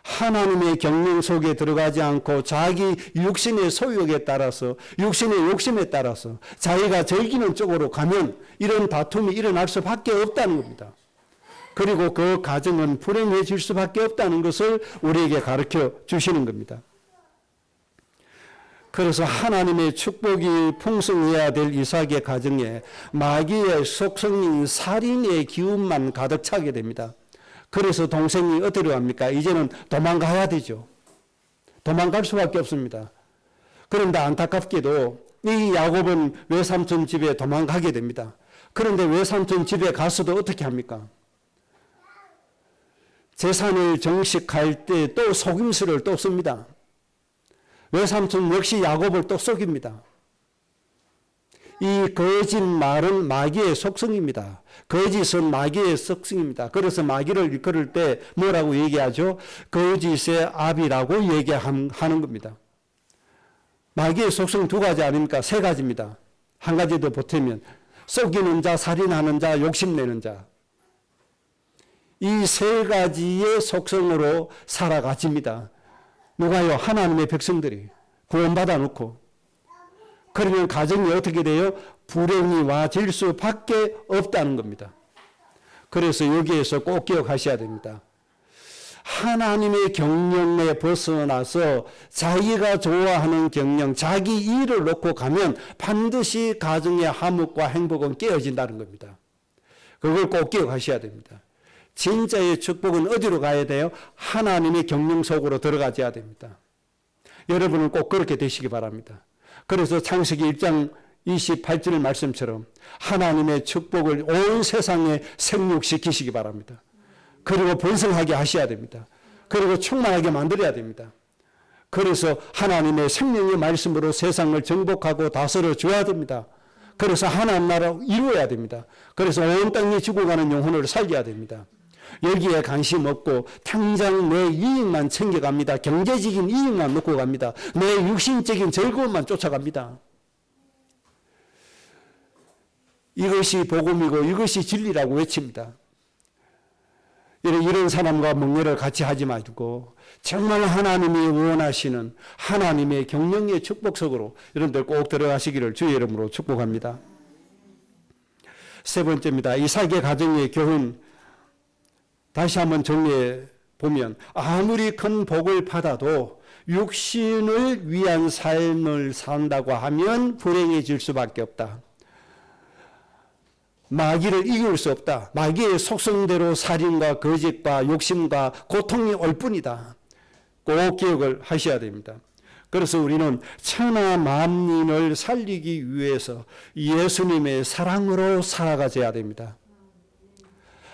하나님의 경영 속에 들어가지 않고 자기 육신의 소욕에 따라서 육신의 욕심에 따라서 자기가 즐기는 쪽으로 가면 이런 다툼이 일어날 수밖에 없다는 겁니다. 그리고 그 가정은 불행해질 수밖에 없다는 것을 우리에게 가르쳐 주시는 겁니다. 그래서 하나님의 축복이 풍성해야 될 이삭의 가정에 마귀의 속성인 살인의 기운만 가득 차게 됩니다. 그래서 동생이 어디로 갑니까? 이제는 도망가야 되죠. 도망갈 수밖에 없습니다. 그런데 안타깝게도 이 야곱은 외삼촌 집에 도망가게 됩니다. 그런데 외삼촌 집에 가서도 어떻게 합니까? 재산을 정식할 때 또 속임수를 또 씁니다. 외삼촌 역시 야곱을 또 속입니다. 이 거짓말은 마귀의 속성입니다. 거짓은 마귀의 속성입니다. 그래서 마귀를 일컬을 때 뭐라고 얘기하죠? 거짓의 아비라고 얘기하는 겁니다. 마귀의 속성 두 가지 아닙니까? 세 가지입니다. 한 가지 더 보태면 속이는 자, 살인하는 자, 욕심내는 자. 이 세 가지의 속성으로 살아가집니다. 누가요? 하나님의 백성들이 구원받아 놓고 그러면 가정이 어떻게 돼요? 불행이 와질 수밖에 없다는 겁니다. 그래서 여기에서 꼭 기억하셔야 됩니다. 하나님의 경영에 벗어나서 자기가 좋아하는 경영, 자기 일을 놓고 가면 반드시 가정의 화목과 행복은 깨어진다는 겁니다. 그걸 꼭 기억하셔야 됩니다. 진짜의 축복은 어디로 가야 돼요? 하나님의 경영 속으로 들어가줘야 됩니다. 여러분은 꼭 그렇게 되시기 바랍니다. 그래서 창세기 1장 28절 말씀처럼 하나님의 축복을 온 세상에 생육시키시기 바랍니다. 그리고 번성하게 하셔야 됩니다. 그리고 충만하게 만들어야 됩니다. 그래서 하나님의 생명의 말씀으로 세상을 정복하고 다스려 줘야 됩니다. 그래서 하나님 나라 이루어야 됩니다. 그래서 온 땅에 죽어가는 영혼을 살려야 됩니다. 여기에 관심 없고 당장 내 이익만 챙겨갑니다. 경제적인 이익만 놓고 갑니다. 내 육신적인 즐거움만 쫓아갑니다. 이것이 복음이고 이것이 진리라고 외칩니다. 이런 사람과 멍해를 같이 하지 말고 정말 하나님이 원하시는 하나님의 경영의 축복 속으로 여러분들 꼭 들어가시기를 주의 이름으로 축복합니다. 세 번째입니다. 이삭의 가정의 교훈 다시 한번 정리해 보면 아무리 큰 복을 받아도 육신을 위한 삶을 산다고 하면 불행해질 수밖에 없다. 마귀를 이길 수 없다. 마귀의 속성대로 살인과 거짓과 욕심과 고통이 올 뿐이다. 꼭 기억을 하셔야 됩니다. 그래서 우리는 천하 만민을 살리기 위해서 예수님의 사랑으로 살아가줘야 됩니다.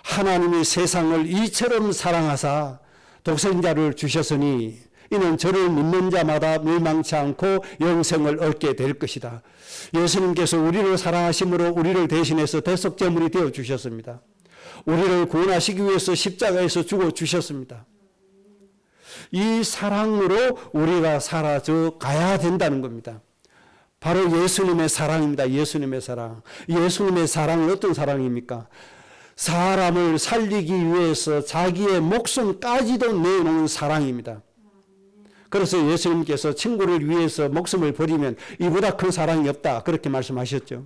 하나님이 세상을 이처럼 사랑하사 독생자를 주셨으니 이는 저를 믿는 자마다 멸망치 않고 영생을 얻게 될 것이다. 예수님께서 우리를 사랑하심으로 우리를 대신해서 대속제물이 되어 주셨습니다. 우리를 구원하시기 위해서 십자가에서 죽어 주셨습니다. 이 사랑으로 우리가 사라져 가야 된다는 겁니다. 바로 예수님의 사랑입니다. 예수님의 사랑. 예수님의 사랑은 어떤 사랑입니까? 사람을 살리기 위해서 자기의 목숨까지도 내놓은 사랑입니다. 그래서 예수님께서 친구를 위해서 목숨을 버리면 이보다 큰 사랑이 없다. 그렇게 말씀하셨죠.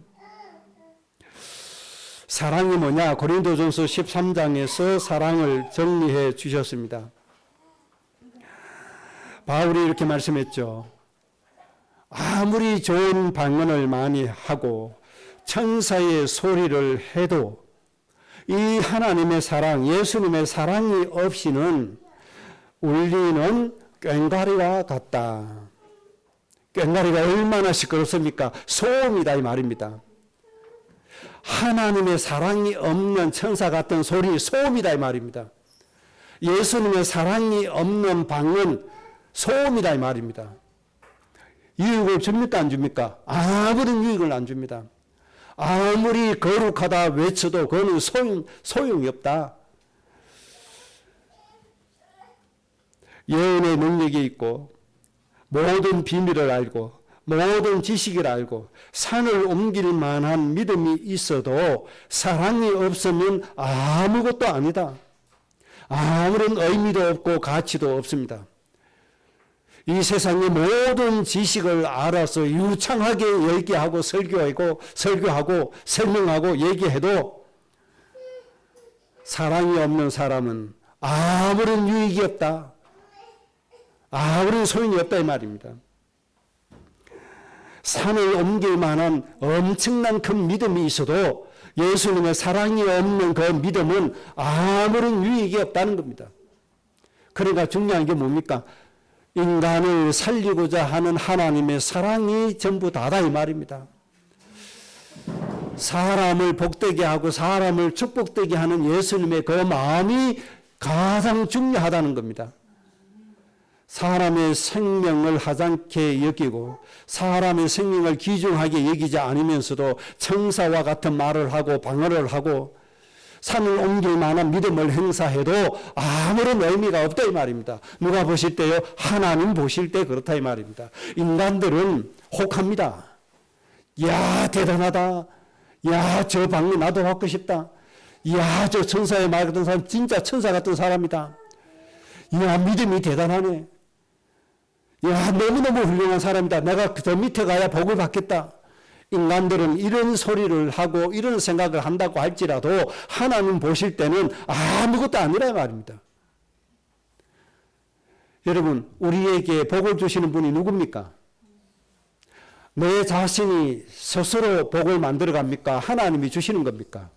사랑이 뭐냐? 고린도전서 13장에서 사랑을 정리해 주셨습니다. 바울이 이렇게 말씀했죠. 아무리 좋은 방언을 많이 하고 천사의 소리를 해도 이 하나님의 사랑, 예수님의 사랑이 없이는 울리는 꽹과리와 같다. 꽹과리가 얼마나 시끄럽습니까? 소음이다 이 말입니다. 하나님의 사랑이 없는 천사 같은 소리 소음이다 이 말입니다. 예수님의 사랑이 없는 방은 소음이다 이 말입니다. 유익을 줍니까 안 줍니까? 아무런 유익을 안 줍니다. 아무리 거룩하다 외쳐도 그거는 소용이 없다. 예언의 능력이 있고 모든 비밀을 알고 모든 지식을 알고 산을 옮길 만한 믿음이 있어도 사랑이 없으면 아무것도 아니다. 아무런 의미도 없고 가치도 없습니다. 이 세상의 모든 지식을 알아서 유창하게 얘기하고 설교하고 설명하고 얘기해도 사랑이 없는 사람은 아무런 유익이 없다. 아무런 소용이 없다 이 말입니다. 산을 옮길 만한 엄청난 큰 믿음이 있어도 예수님의 사랑이 없는 그 믿음은 아무런 유익이 없다는 겁니다. 그러니까 중요한 게 뭡니까? 인간을 살리고자 하는 하나님의 사랑이 전부 다다 이 말입니다. 사람을 복되게 하고 사람을 축복되게 하는 예수님의 그 마음이 가장 중요하다는 겁니다. 사람의 생명을 하찮게 여기고 사람의 생명을 귀중하게 여기지 않으면서도 천사와 같은 말을 하고 방언을 하고 산을 옮길 만한 믿음을 행사해도 아무런 의미가 없다 이 말입니다. 누가 보실 때요? 하나님 보실 때 그렇다 이 말입니다. 인간들은 혹합니다. 야 대단하다. 야 저 방언 나도 받고 싶다. 야 저 천사의 말 같은 사람 진짜 천사 같은 사람이다. 야 믿음이 대단하네. 야 너무너무 훌륭한 사람이다. 내가 저 밑에 가야 복을 받겠다. 인간들은 이런 소리를 하고 이런 생각을 한다고 할지라도 하나님 보실 때는 아무것도 아니라 말입니다. 여러분 우리에게 복을 주시는 분이 누굽니까? 내 자신이 스스로 복을 만들어 갑니까? 하나님이 주시는 겁니까?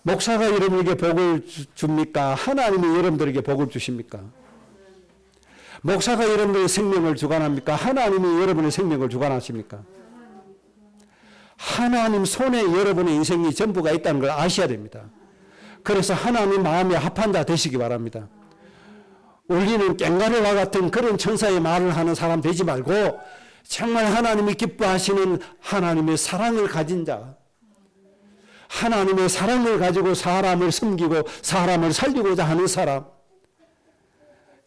목사가 여러분에게 복을 줍니까? 하나님이 여러분들에게 복을 주십니까? 목사가 여러분의 생명을 주관합니까? 하나님이 여러분의 생명을 주관하십니까? 하나님 손에 여러분의 인생이 전부가 있다는 걸 아셔야 됩니다. 그래서 하나님 마음에 합한 자 되시기 바랍니다. 울리는 꽹과류와 같은 그런 천사의 말을 하는 사람 되지 말고 정말 하나님이 기뻐하시는 하나님의 사랑을 가진 자, 하나님의 사랑을 가지고 사람을 섬기고 사람을 살리고자 하는 사람,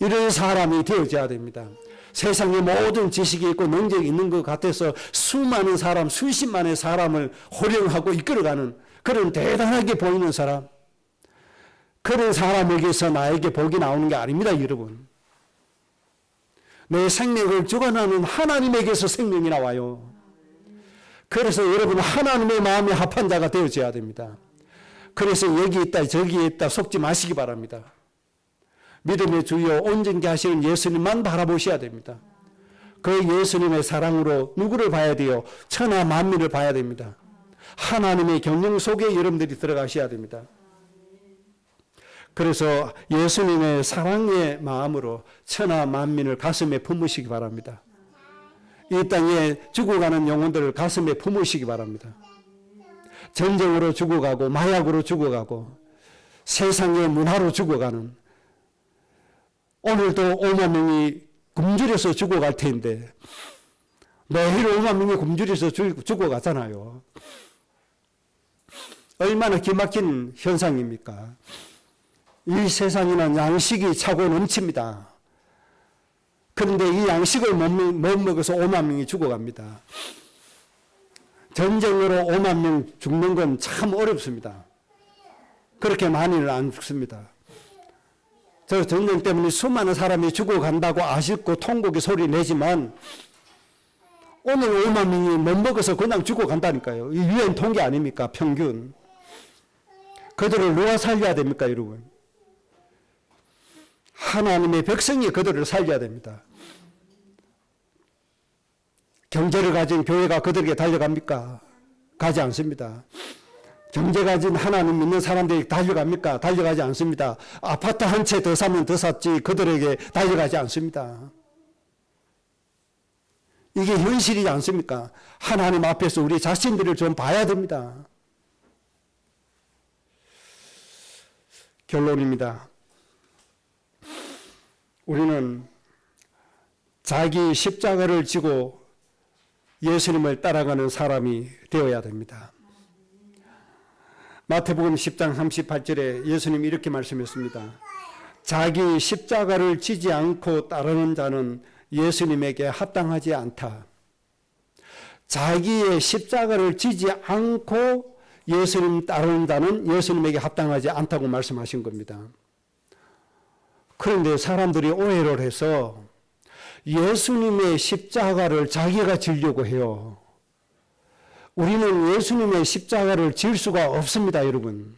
이런 사람이 되어져야 됩니다. 세상에 모든 지식이 있고 능력이 있는 것 같아서 수많은 사람, 수십만의 사람을 호령하고 이끌어가는 그런 대단하게 보이는 사람, 그런 사람에게서 나에게 복이 나오는 게 아닙니다, 여러분. 내 생명을 주관하는 하나님에게서 생명이 나와요. 그래서 여러분은 하나님의 마음에 합한 자가 되어져야 됩니다. 그래서 여기 있다 저기 있다 속지 마시기 바랍니다. 믿음의 주요 온전케 하시는 예수님만 바라보셔야 됩니다. 그 예수님의 사랑으로 누구를 봐야 돼요? 천하 만민을 봐야 됩니다. 하나님의 경영 속에 여러분들이 들어가셔야 됩니다. 그래서 예수님의 사랑의 마음으로 천하 만민을 가슴에 품으시기 바랍니다. 이 땅에 죽어가는 영혼들을 가슴에 품으시기 바랍니다. 전쟁으로 죽어가고 마약으로 죽어가고 세상의 문화로 죽어가는, 오늘도 5만 명이 굶주려서 죽어갈 텐데 매일 5만 명이 굶주려서 죽어가잖아요. 얼마나 기막힌 현상입니까? 이 세상에는 양식이 차고 넘칩니다. 그런데 이 양식을 못 먹어서 5만 명이 죽어갑니다. 전쟁으로 5만 명 죽는 건 참 어렵습니다. 그렇게 많이는 안 죽습니다. 저 전쟁 때문에 수많은 사람이 죽어간다고 아쉽고 통곡의 소리 내지만 오늘 5만 명이 못 먹어서 그냥 죽어간다니까요. 이 유엔 통계 아닙니까? 평균. 그들을 누가 살려야 됩니까, 여러분? 하나님의 백성이 그들을 살려야 됩니다. 경제를 가진 교회가 그들에게 달려갑니까? 가지 않습니다. 경제 가진 하나님 믿는 사람들이 달려갑니까? 달려가지 않습니다. 아파트 한 채 더 사면 더 샀지 그들에게 달려가지 않습니다. 이게 현실이지 않습니까? 하나님 앞에서 우리 자신들을 좀 봐야 됩니다. 결론입니다. 우리는 자기 십자가를 지고 예수님을 따라가는 사람이 되어야 됩니다. 마태복음 10장 38절에 예수님이 이렇게 말씀했습니다. 자기 십자가를 지지 않고 따르는 자는 예수님에게 합당하지 않다. 자기의 십자가를 지지 않고 예수님 따르는 자는 예수님에게 합당하지 않다고 말씀하신 겁니다. 그런데 사람들이 오해를 해서 예수님의 십자가를 자기가 지려고 해요. 우리는 예수님의 십자가를 질 수가 없습니다, 여러분.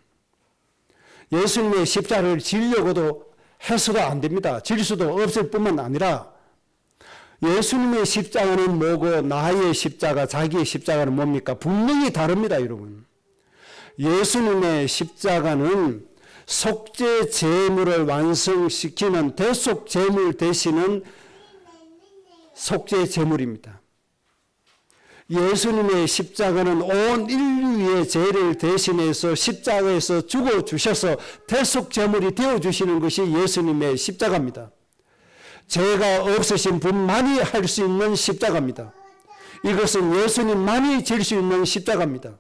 예수님의 십자가를 지려고도 해서도 안 됩니다. 질 수도 없을 뿐만 아니라 예수님의 십자가는 뭐고 나의 십자가, 자기의 십자가는 뭡니까? 분명히 다릅니다, 여러분. 예수님의 십자가는 속죄 제물을 완성시키는 대속 제물 되시는 속죄 제물입니다. 예수님의 십자가는 온 인류의 죄를 대신해서 십자가에서 죽어주셔서 대속 제물이 되어주시는 것이 예수님의 십자가입니다. 죄가 없으신 분만이 할 수 있는 십자가입니다. 이것은 예수님만이 질 수 있는 십자가입니다.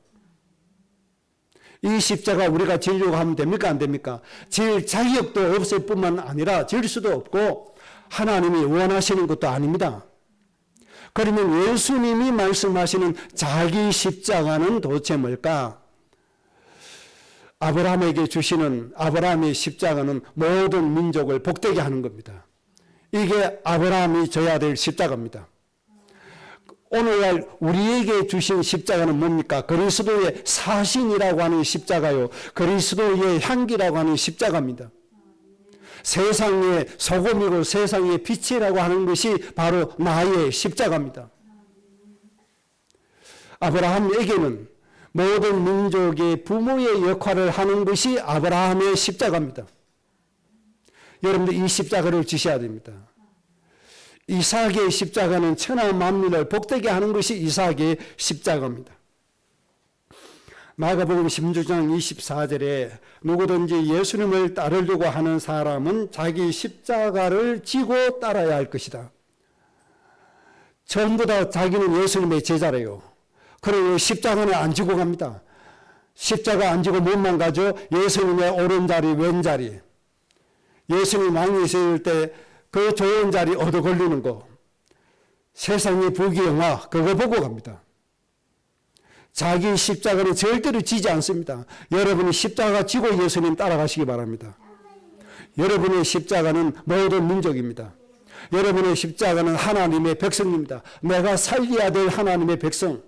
이 십자가 우리가 지려고 하면 됩니까? 안 됩니까? 질 자격도 없을 뿐만 아니라 질 수도 없고 하나님이 원하시는 것도 아닙니다. 그러면 예수님이 말씀하시는 자기 십자가는 도대체 뭘까? 아브라함에게 주시는 아브라함의 십자가는 모든 민족을 복되게 하는 겁니다. 이게 아브라함이 져야 될 십자가입니다. 오늘날 우리에게 주신 십자가는 뭡니까? 그리스도의 사신이라고 하는 십자가요. 그리스도의 향기라고 하는 십자가입니다. 세상의 소금이고 세상의 빛이라고 하는 것이 바로 나의 십자가입니다. 아브라함에게는 모든 민족의 부모의 역할을 하는 것이 아브라함의 십자가입니다. 여러분들 이 십자가를 지셔야 됩니다. 이삭의 십자가는 천하 만민을 복되게 하는 것이 이삭의 십자가입니다. 마가복음 16장 24절에 누구든지 예수님을 따르려고 하는 사람은 자기 십자가를 지고 따라야 할 것이다. 전부 다 자기는 예수님의 제자래요. 그리고 십자가는 안 지고 갑니다. 십자가 안 지고 몸만 가죠. 예수님의 오른자리 왼자리, 예수님 왕이 있을 때 그 좋은 자리 얻어 걸리는 거, 세상의 부귀영화 그거 보고 갑니다. 자기 십자가는 절대로 지지 않습니다. 여러분이 십자가 지고 예수님 따라가시기 바랍니다. 여러분의 십자가는 모든 민족입니다. 여러분의 십자가는 하나님의 백성입니다. 내가 살려야 될 하나님의 백성.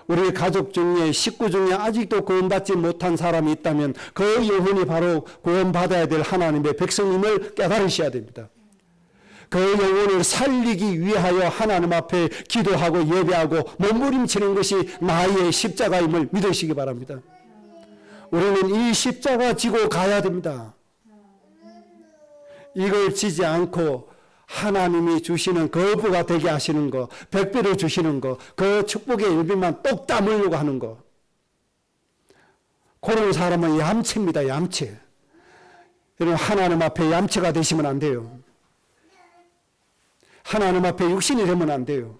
우리 가족 중에 식구 중에 아직도 구원받지 못한 사람이 있다면 그 영혼이 바로 구원받아야 될 하나님의 백성임을 깨달으셔야 됩니다. 그 영혼을 살리기 위하여 하나님 앞에 기도하고 예배하고 몸부림치는 것이 나의 십자가임을 믿으시기 바랍니다. 우리는 이 십자가 지고 가야 됩니다. 이걸 지지 않고 하나님이 주시는 거부가 되게 하시는 거, 백배로 주시는 거, 그 축복의 일비만 똑 담으려고 하는 거, 그런 사람은 얌체입니다. 얌체. 여러분, 하나님 앞에 얌체가 되시면 안 돼요. 하나님 앞에 육신이 되면 안 돼요.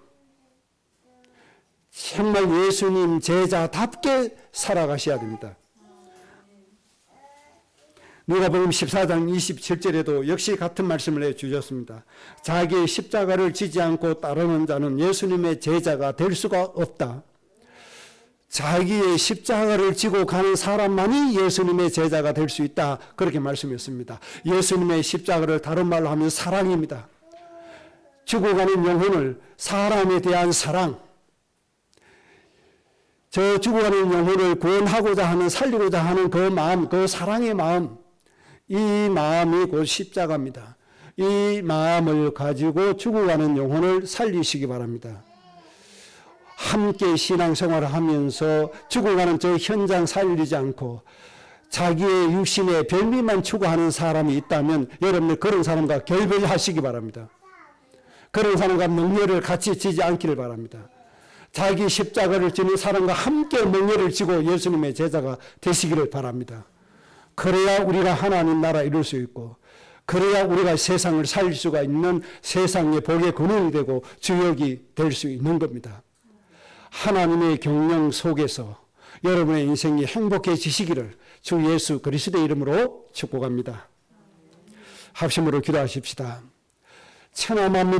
정말 예수님 제자답게 살아가셔야 됩니다. 누가복음 14장 27절에도 역시 같은 말씀을 해주셨습니다. 자기의 십자가를 지지 않고 따르는 자는 예수님의 제자가 될 수가 없다. 자기의 십자가를 지고 가는 사람만이 예수님의 제자가 될 수 있다. 그렇게 말씀했습니다. 예수님의 십자가를 다른 말로 하면 사랑입니다. 죽어가는 영혼을, 사람에 대한 사랑, 저 죽어가는 영혼을 구원하고자 하는, 살리고자 하는 그 마음, 그 사랑의 마음, 이 마음이 곧 십자가입니다. 이 마음을 가지고 죽어가는 영혼을 살리시기 바랍니다. 함께 신앙생활을 하면서 죽어가는 저 현장 살리지 않고 자기의 육신의 별미만 추구하는 사람이 있다면 여러분들 그런 사람과 결별하시기 바랍니다. 그런 사람과 멍에를 같이 지지 않기를 바랍니다. 자기 십자가를 지는 사람과 함께 멍에를 지고 예수님의 제자가 되시기를 바랍니다. 그래야 우리가 하나님 나라 이룰 수 있고, 그래야 우리가 세상을 살릴 수가 있는 세상의 복의 근원이 되고 주역이 될 수 있는 겁니다. 하나님의 경영 속에서 여러분의 인생이 행복해지시기를 주 예수 그리스도의 이름으로 축복합니다. 합심으로 기도하십시다. 천하만민을